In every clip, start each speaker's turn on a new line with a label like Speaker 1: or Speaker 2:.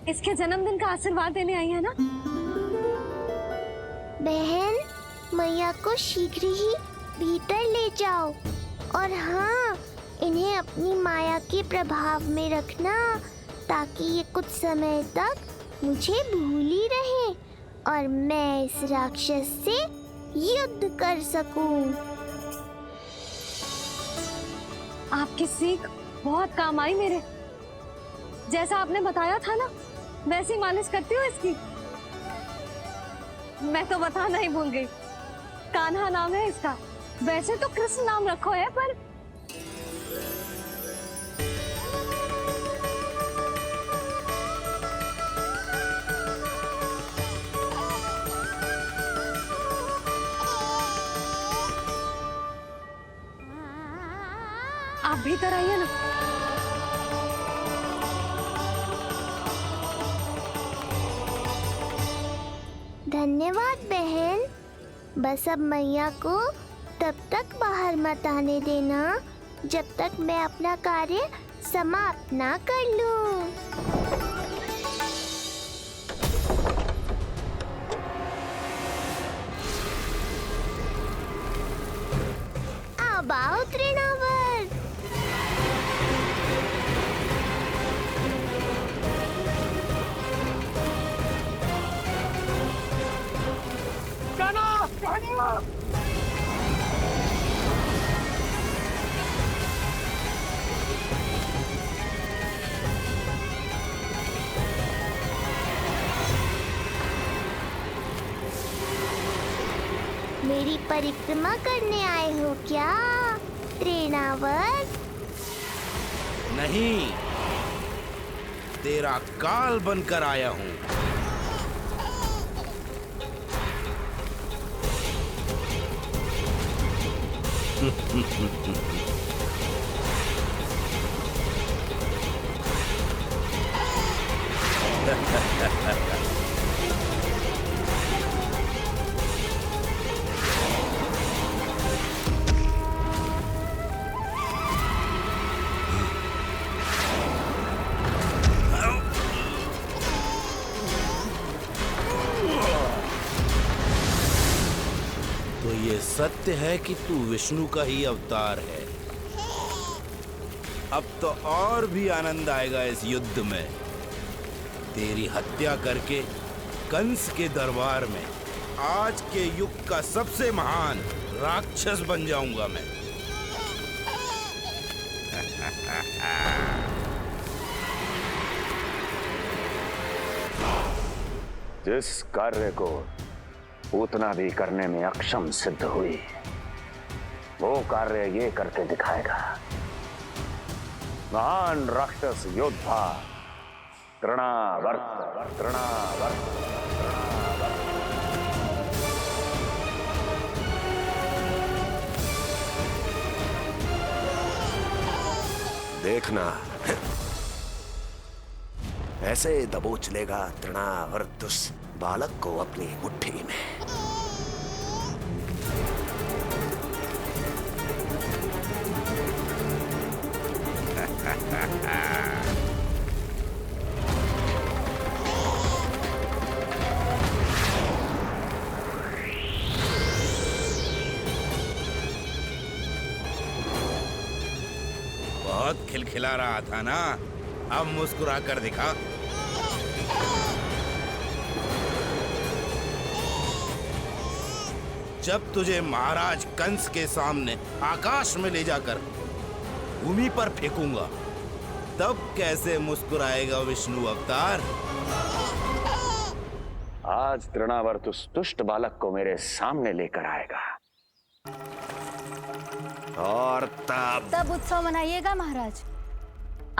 Speaker 1: इसके जन्मदिन का आशीर्वाद देने आई है ना?
Speaker 2: बहन, मैया को शीघ्र ही भीतर ले जाओ और हाँ, इन्हें अपनी माया के प्रभाव में रखना ताकि ये कुछ समय तक मुझे भूली रहे और मैं इस राक्षस से युद्ध कर सकूं।
Speaker 1: आपकी सीख बहुत काम आई मेरे। जैसा आपने बताया था ना, वैसी मालिश करती हूँ इसकी। मैं तो बताना ही भूल गई, कान्हा नाम है इसका। वैसे तो कृष्ण नाम रखो है, पर आप भीतर आइए ना।
Speaker 2: धन्यवाद बहन। बस अब मैया को तब तक बाहर मत आने देना जब तक मैं अपना कार्य समाप्त ना कर लूं। अब आओ तृणावर। मेरी परिक्रमा करने आए हो क्या तृणावर?
Speaker 3: नहीं, तेरा काल बनकर आया हूँ। तो ये सत्य है कि तू विष्णु का ही अवतार है। अब तो और भी आनंद आएगा इस युद्ध में। तेरी हत्या करके कंस के दरबार में आज के युग का सबसे महान राक्षस बन जाऊंगा मैं।
Speaker 4: जिस कार्य को उतना भी करने में अक्षम सिद्ध हुई, वो कार्य ये करके दिखाएगा। महान राक्षस योद्धा तृणावर्त।
Speaker 5: देखना, ऐसे दबोच लेगा तृणावर्त उस बालक को अपनी मुट्ठी में।
Speaker 3: बहुत खिलखिला रहा था ना, अब मुस्कुरा कर दिखा। जब तुझे महाराज कंस के सामने आकाश में ले जाकर भूमि पर फेंकूंगा, तब कैसे मुस्कुराएगा विष्णु अवतार?
Speaker 4: आज तृणावर्त उस दुष्ट बालक को मेरे सामने लेकर आएगा और
Speaker 6: तब उत्सव मनाइएगा महाराज।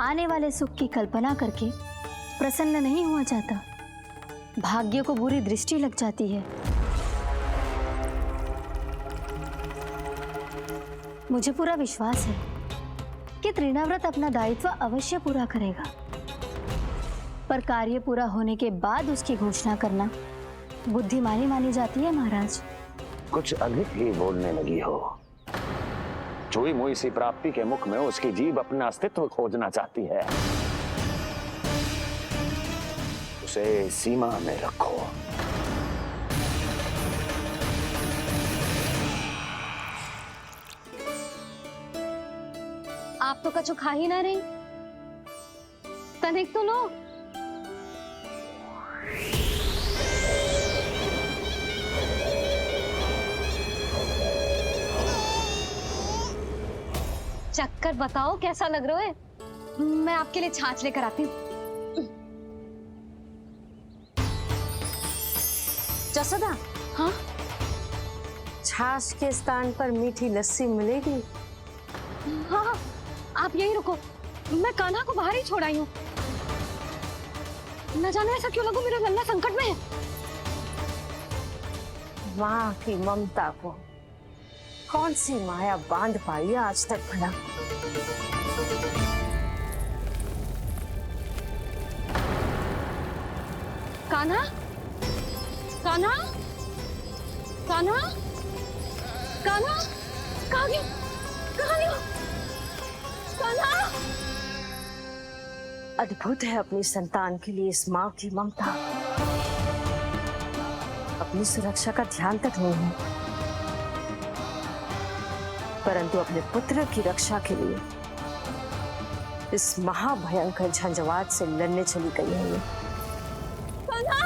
Speaker 6: आने वाले सुख की कल्पना करके प्रसन्न नहीं हुआ जाता, भाग्य को बुरी दृष्टि लग जाती है। मुझे पूरा विश्वास है कि तृणाव्रत अपना दायित्व अवश्य पूरा करेगा, पर कार्य पूरा होने के बाद उसकी घोषणा करना बुद्धिमानी मानी जाती है महाराज।
Speaker 4: कुछ अधिक ही बोलने लगी हो। चुई मुई सी प्राप्ति के मुख में उसकी जीभ अपना अस्तित्व खोजना चाहती है। उसे सीमा में रखो।
Speaker 1: आप तो कछु खा ही ना रही, तनिक तो लो। चक्कर बताओ कैसा लग रहा है? मैं आपके लिए छाछ लेकर आती हूँ।
Speaker 7: जसोदा,
Speaker 1: हाँ,
Speaker 7: छाछ के स्थान पर मीठी लस्सी मिलेगी।
Speaker 1: हाँ हाँ, आप यहीं रुको, मैं कान्हा को बाहर ही छोड़ आई हूँ। न जाने ऐसा क्यों लगो मेरा लल्ला संकट में है।
Speaker 7: माँ की ममता को कौन सी माया बांध पाई है आज तक भला।
Speaker 1: कान्हा, कान्हा, कान्हा, कान्हा, कहाँ गया? कहाँ गया? कान्हा!
Speaker 7: अद्भुत है अपनी संतान के लिए इस माँ की ममता। अपनी सुरक्षा का ध्यान तक नहीं है, परंतु अपने पुत्र की रक्षा के लिए इस महाभयंकर झंझावात से लड़ने चली गई है ये।
Speaker 1: कान्हा!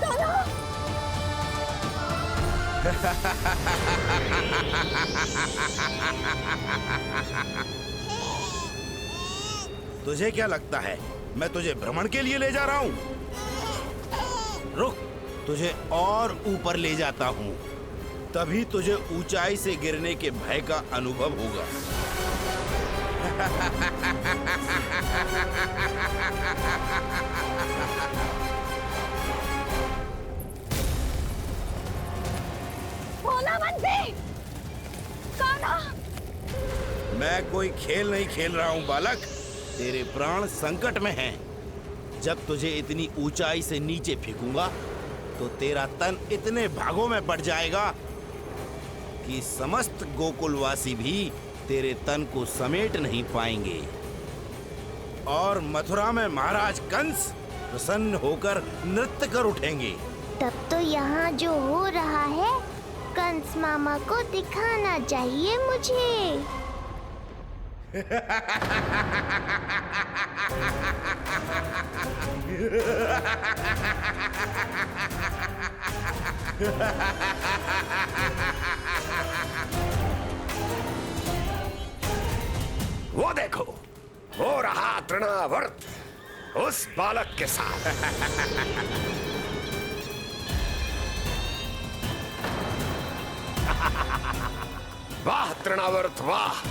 Speaker 1: कान्हा!
Speaker 3: तुझे क्या लगता है मैं तुझे भ्रमण के लिए ले जा रहा हूँ? रुक, तुझे और ऊपर ले जाता हूँ, तभी तुझे ऊंचाई से गिरने के भय का अनुभव होगा।
Speaker 1: भोला बंसी! कान्हा!
Speaker 3: मैं कोई खेल नहीं खेल रहा हूँ बालक, तेरे प्राण संकट में हैं। जब तुझे इतनी ऊंचाई से नीचे फेंकूंगा तो तेरा तन इतने भागों में बढ़ जाएगा कि समस्त गोकुलवासी भी तेरे तन को समेट नहीं पाएंगे। और मथुरा में महाराज कंस प्रसन्न होकर नृत्य कर उठेंगे।
Speaker 2: तब तो यहाँ जो हो रहा है कंस मामा को दिखाना चाहिए मुझे।
Speaker 5: वो देखो, हो रहा तृणावर्त उस बालक के साथ। वाह तृणावर्त वाह!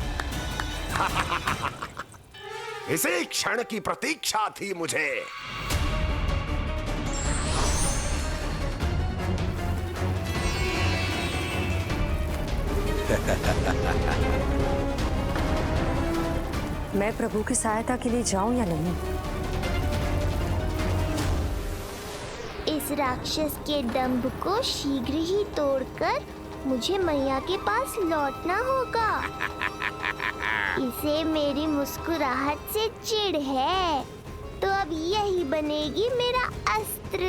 Speaker 5: इसी क्षण की प्रतीक्षा थी मुझे।
Speaker 7: मैं प्रभु की सहायता के लिए जाऊं या नहीं?
Speaker 2: इस राक्षस के दंभ को शीघ्र ही तोड़कर मुझे मैया के पास लौटना होगा। इसे मेरी मुस्कुराहट से चिढ़ है, तो अब यही बनेगी मेरा अस्त्र।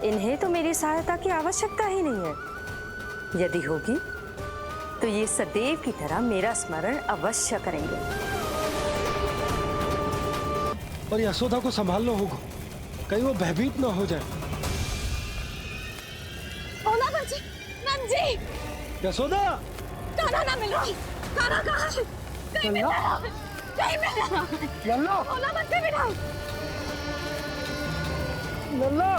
Speaker 7: इन्हें तो मेरी सहायता की आवश्यकता ही नहीं है। यदि होगी तो ये सदैव की तरह मेरा स्मरण अवश्य करेंगे।
Speaker 8: और यशोदा को संभालना होगा, कहीं वो भयभीत ना हो जाए।
Speaker 1: भोला बंसी! नंजी!
Speaker 8: यशोदा!
Speaker 1: कान्हा ना मिल रहा। कान्हा कहाँ है? कहीं मिल रहा। कहीं मिल रहा।
Speaker 8: लल्ला!
Speaker 1: भोला बंसी मिला।
Speaker 8: लल्ला!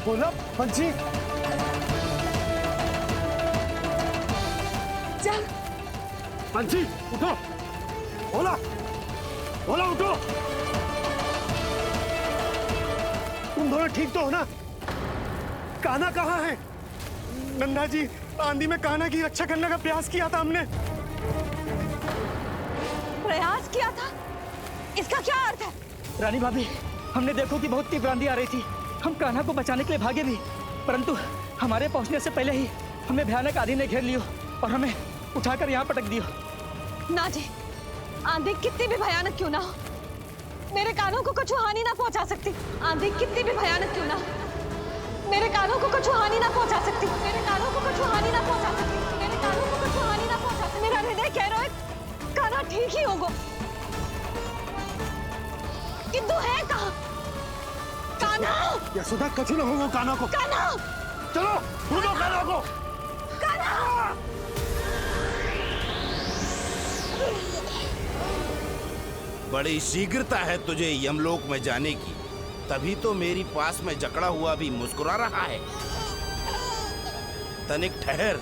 Speaker 8: बोला बंसी!
Speaker 1: चल
Speaker 8: बंसी उठो! बोला बोला उठो। तुम दोनों ठीक तो हो ना? कान्हा कहाँ है? नंदा जी, आंधी में कान्हा की रक्षा करने का प्रयास किया था हमने।
Speaker 1: प्रयास किया था? इसका क्या अर्थ है?
Speaker 9: रानी भाभी, हमने देखो कि बहुत तीव्र आंधी आ रही थी। हम कान्हा को बचाने के लिए भागे भी, परंतु हमारे पहुंचने से पहले ही हमें भयानक आंधी ने घेर लियो और हमें उठाकर यहाँ पटक दियो।
Speaker 1: ना जी, आंधी कितनी भी भयानक क्यों ना हो, मेरे कानों को कुछ हानि ना पहुंचा सकती। आंधी कितनी भी भयानक क्यों ना हो, मेरे कानों को कुछ हानि ना पहुंचा सकती। मेरे कानों को कुछ हानि ना पहुंचा सकती। मेरे कानों को कुछ हानि ना पहुंचा सकती। मेरा हृदय कह रहा है कान्हा ठीक ही होगा, किंतु है कहाँ कान्हा?
Speaker 8: यशोदा, कछु न हो वो कान्हा को।
Speaker 1: कान्हा!
Speaker 8: चलो ढूंढो कान्हा को।
Speaker 1: कान्हा!
Speaker 3: बड़ी शीघ्रता है तुझे यमलोक में जाने की, तभी तो मेरी पास में जकड़ा हुआ भी मुस्कुरा रहा है। तनिक ठहर,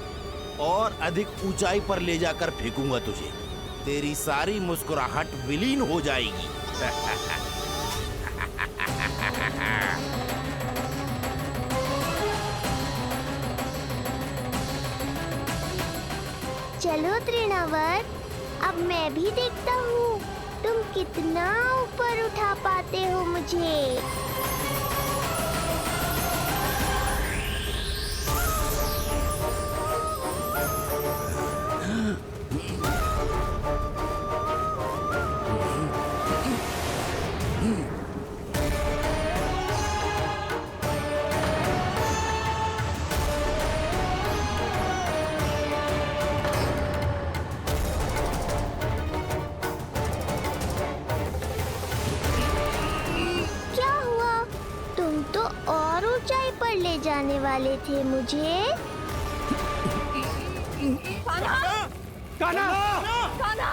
Speaker 3: और अधिक ऊंचाई पर ले जाकर फेंकूंगा तुझे। तेरी सारी मुस्कुराहट विलीन हो जाएगी।
Speaker 2: चलो तृणावर्त, अब मैं भी देखता हूँ तुम कितना ऊपर उठा पाते हो मुझे। ले जाने वाले थे मुझे।
Speaker 1: कान्हा!
Speaker 8: कान्हा!
Speaker 1: कान्हा!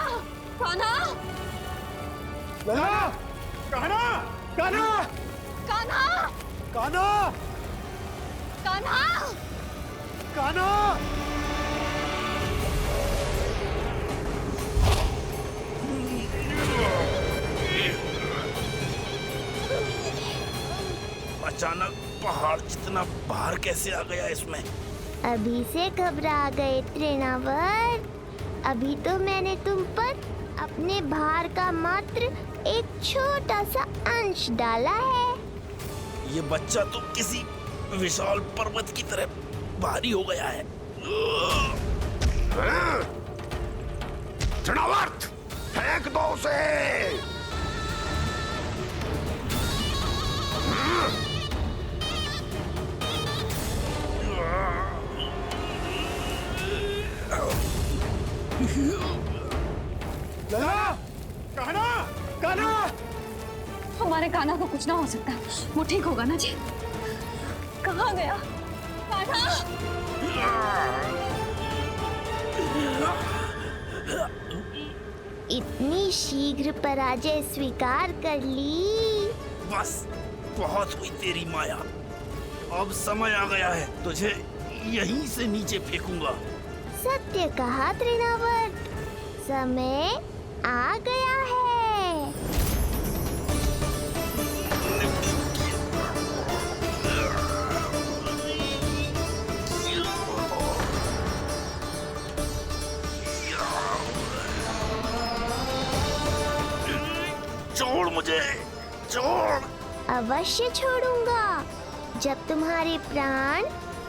Speaker 1: कान्हा!
Speaker 8: कान्हा! कान्हा! कान्हा!
Speaker 1: कान्हा!
Speaker 8: कान्हा!
Speaker 1: कान्हा!
Speaker 8: कान्हा!
Speaker 3: अचानक पहाड़ जितना भार कैसे आ गया इसमें?
Speaker 2: अभी से घबरा गए तृणावर्त। अभी तो मैंने तुम पर अपने भार का मात्र एक छोटा सा अंश डाला है।
Speaker 3: ये बच्चा तो किसी विशाल पर्वत की तरह भारी हो गया है।
Speaker 4: तृणावर्त, फेंक दो उसे।
Speaker 8: कान्हा! कान्हा!
Speaker 1: हमारे कान्हा को कुछ ना हो सकता, वो ठीक होगा ना जी? कहाँ गया कान्हा?
Speaker 2: इतनी शीघ्र पराजय स्वीकार कर ली।
Speaker 3: बस बहुत हुई तेरी माया। अब समय आ गया है, तुझे यहीं से नीचे फेंकूंगा।
Speaker 2: सत्य कहा तृणावर्त, समय आ गया है।
Speaker 3: छोड़ मुझे, छोड़।
Speaker 2: अवश्य छोड़ूंगा, जब तुम्हारे प्राण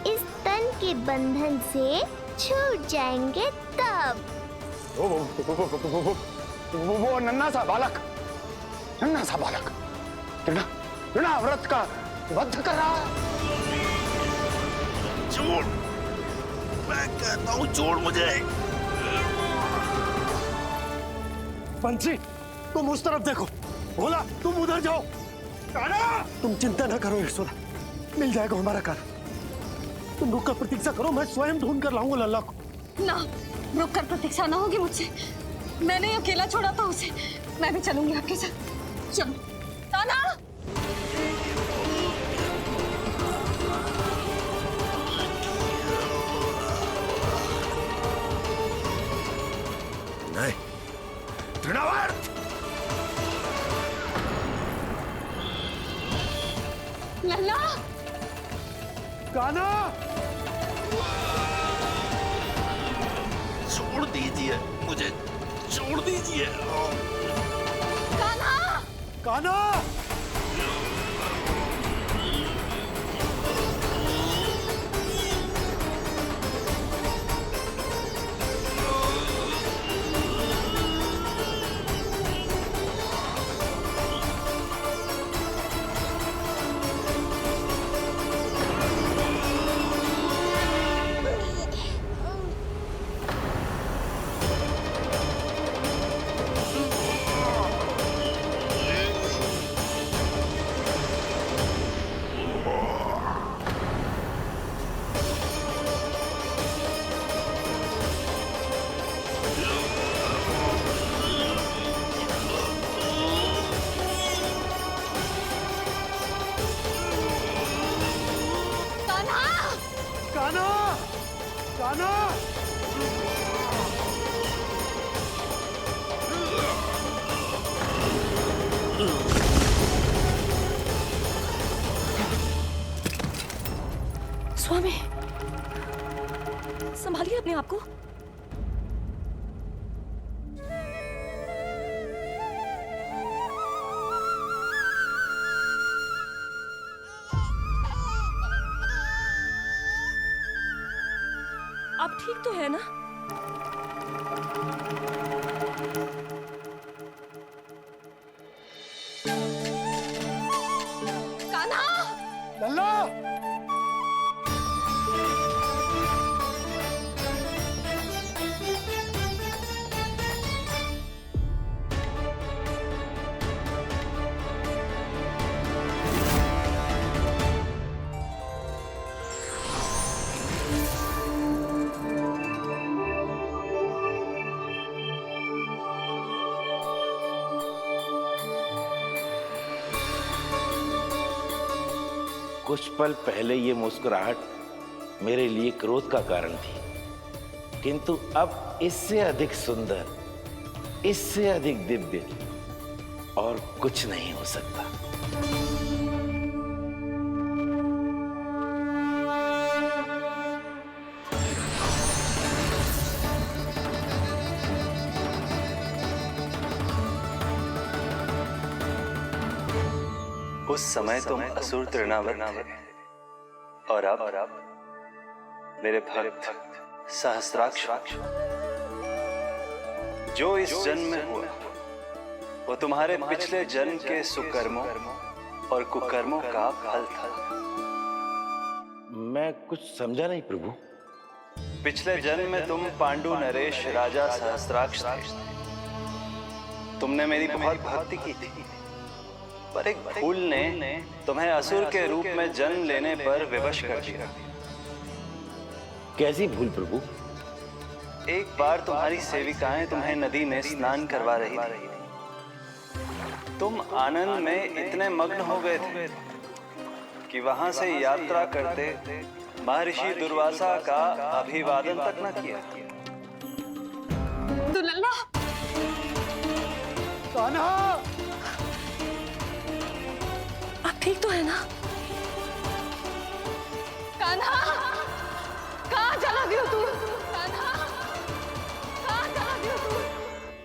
Speaker 2: इस तन के बंधन से छूट जाएंगे तब।
Speaker 4: वो नन्हा सा बालक, नन्हा सा बालक तृणाव्रत का वध कर रहा है।
Speaker 3: छोड़, मैं कहता हूँ छोड़ मुझे।
Speaker 8: बंसी, तुम उस तरफ देखो। भोला, तुम उधर जाओ। कान्हा! तुम चिंता न करो यशोदा, मिल जाएगा हमारा कान्हा। तुम रुक कर प्रतीक्षा करो, मैं स्वयं ढूंढ कर लाऊंगा लल्ला को।
Speaker 1: ना, रुक कर प्रतीक्षा ना होगी मुझसे। मैंने अकेला छोड़ा था उसे, मैं भी चलूंगी आपके साथ। चलो कान्हा!
Speaker 5: नहीं,
Speaker 4: तृणावर्त,
Speaker 1: लल्ला,
Speaker 8: कान्हा,
Speaker 3: छोड़ दीजिए मुझे, छोड़ दीजिए।
Speaker 1: कान्हा,
Speaker 8: कान्हा, कान्हा, कान्हा।
Speaker 1: स्वामी, संभालिए अपने आप को। आप ठीक तो है ना? कान्हा!
Speaker 8: लल्ला,
Speaker 3: कुछ पल पहले ये मुस्कुराहट मेरे लिए क्रोध का कारण थी, किंतु अब इससे अधिक सुंदर, इससे अधिक दिव्य और कुछ नहीं हो सकता।
Speaker 10: उस समय तुम असुर तृणावर्त थे और अब मेरे भक्त सहस्त्राक्ष। जो इस जन्म में हुआ वो तुम्हारे पिछले जन्म के सुकर्मों और कुकर्मों का फल था।
Speaker 3: मैं कुछ समझा नहीं प्रभु।
Speaker 10: पिछले जन्म में तुम पांडु नरेश राजा सहस्त्राक्ष थे। तुमने मेरी बहुत भक्ति की थी, पर एक भूल ने तुम्हें असुर के रूप में जन्म लेने पर विवश कर दिया।
Speaker 3: कैसी भूल प्रभु?
Speaker 10: एक बार तुम्हारी सेविकाएं तुम्हें नदी में स्नान करवा रही थी। तुम आनंद में इतने मग्न हो गए थे कि वहां से यात्रा करते महर्षि दुर्वासा का अभिवादन तक न किया।
Speaker 1: तो लल्ला,
Speaker 8: कान्हा,
Speaker 1: आप ठीक तो है ना? कान्हा, कहाँ चला गया तू? कान्हा, कहाँ चला गया तू?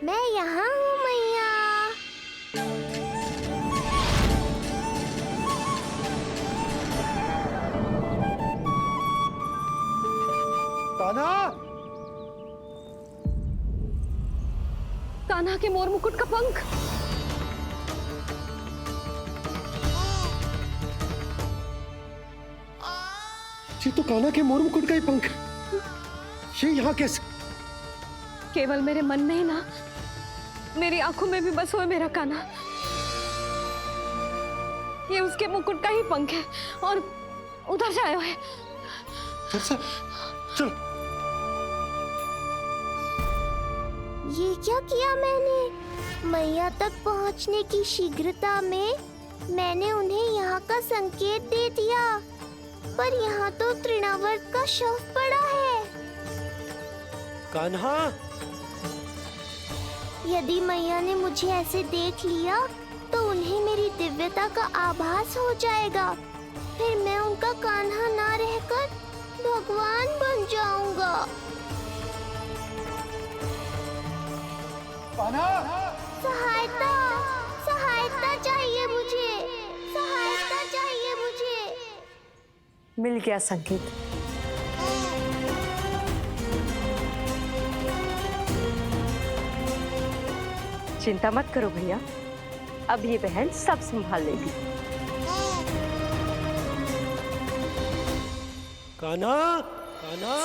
Speaker 2: मैं यहाँ हूँ मैया।
Speaker 8: कान्हा,
Speaker 1: कान्हा के मोर मुकुट का पंख।
Speaker 8: ये तो कान्हा के मोर मुकुट का ही पंख है। ये यहाँ कैसे?
Speaker 1: केवल मेरे मन में ही ना, मेरी आंखों में भी बस हुए मेरा कान्हा। ये उसके मुकुट का ही पंख है और उधर से आया है।
Speaker 8: चलो।
Speaker 2: ये क्या किया मैंने? मैया तक पहुंचने की शीघ्रता में मैंने उन्हें यहाँ का संकेत दे दिया, पर यहाँ तो तृणावर्त का शव पड़ा है।
Speaker 8: कान्हा,
Speaker 2: यदि मैया ने मुझे ऐसे देख लिया तो उन्हें मेरी दिव्यता का आभास हो जाएगा फिर मैं उनका कान्हा ना रहकर भगवान बन जाऊंगा। सहायता, सहायता चाहिए मुझे, सहायता चाहिए मुझे।
Speaker 7: मिल गया संकेत। चिंता मत करो भैया, अब ये बहन सब संभाल लेगी।
Speaker 8: कान्हा, कान्हा।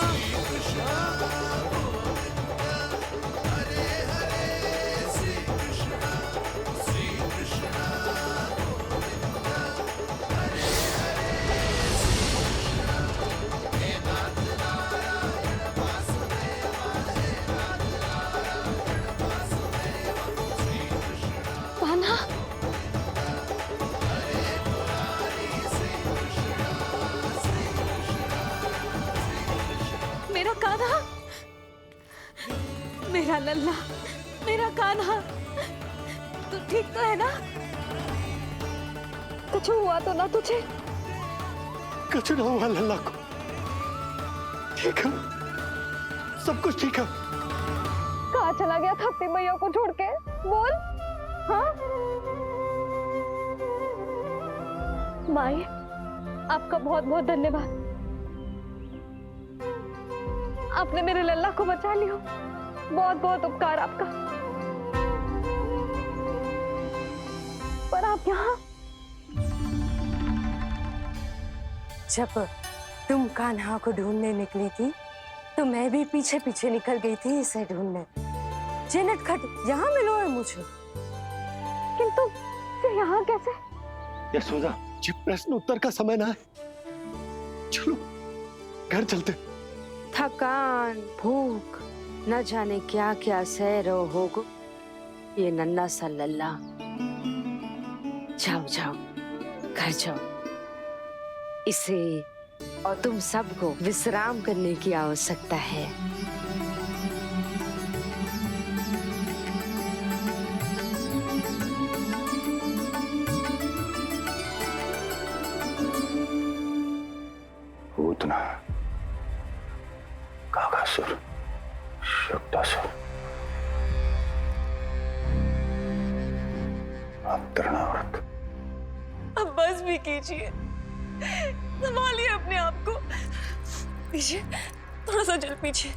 Speaker 1: कान्हा, मेरा कान्हा, मेरा लल्ला, मेरा कान्हा, तू ठीक तो है ना? कुछ हुआ तो ना तुझे?
Speaker 8: कुछ ना हुआ लल्ला को, ठीक है, सब कुछ ठीक है।
Speaker 1: कहाँ चला गया था अपनी मैया को छोड़ के? बोल। हाँ माई, आपका बहुत बहुत धन्यवाद। आपने मेरे लल्ला को बचा लिया, बहुत बहुत उपकार आपका। पर आप यहाँ?
Speaker 7: जब तुम कान्हा को ढूंढने निकली थी तो मैं भी पीछे पीछे निकल गई थी इसे ढूंढने। जे नटखट यहाँ मिलो है मुझे।
Speaker 1: किंतु फिर यहाँ कैसे?
Speaker 8: यशोदा, ये प्रश्न उत्तर का समय ना है, चलो घर चलते।
Speaker 7: थकान, भूख, न जाने क्या क्या सह रहो होगो ये नन्ना सा लल्ला। जाओ जाओ, घर जाओ। इसे और तुम सबको विश्राम करने की आवश्यकता है।
Speaker 4: पूतना, काकासुर, शुक्तासुर, अब तृणावर्त।
Speaker 1: अब बस भी कीजिए, संभालिए अपने आप को। पीछे, थोड़ा सा जल पीछे।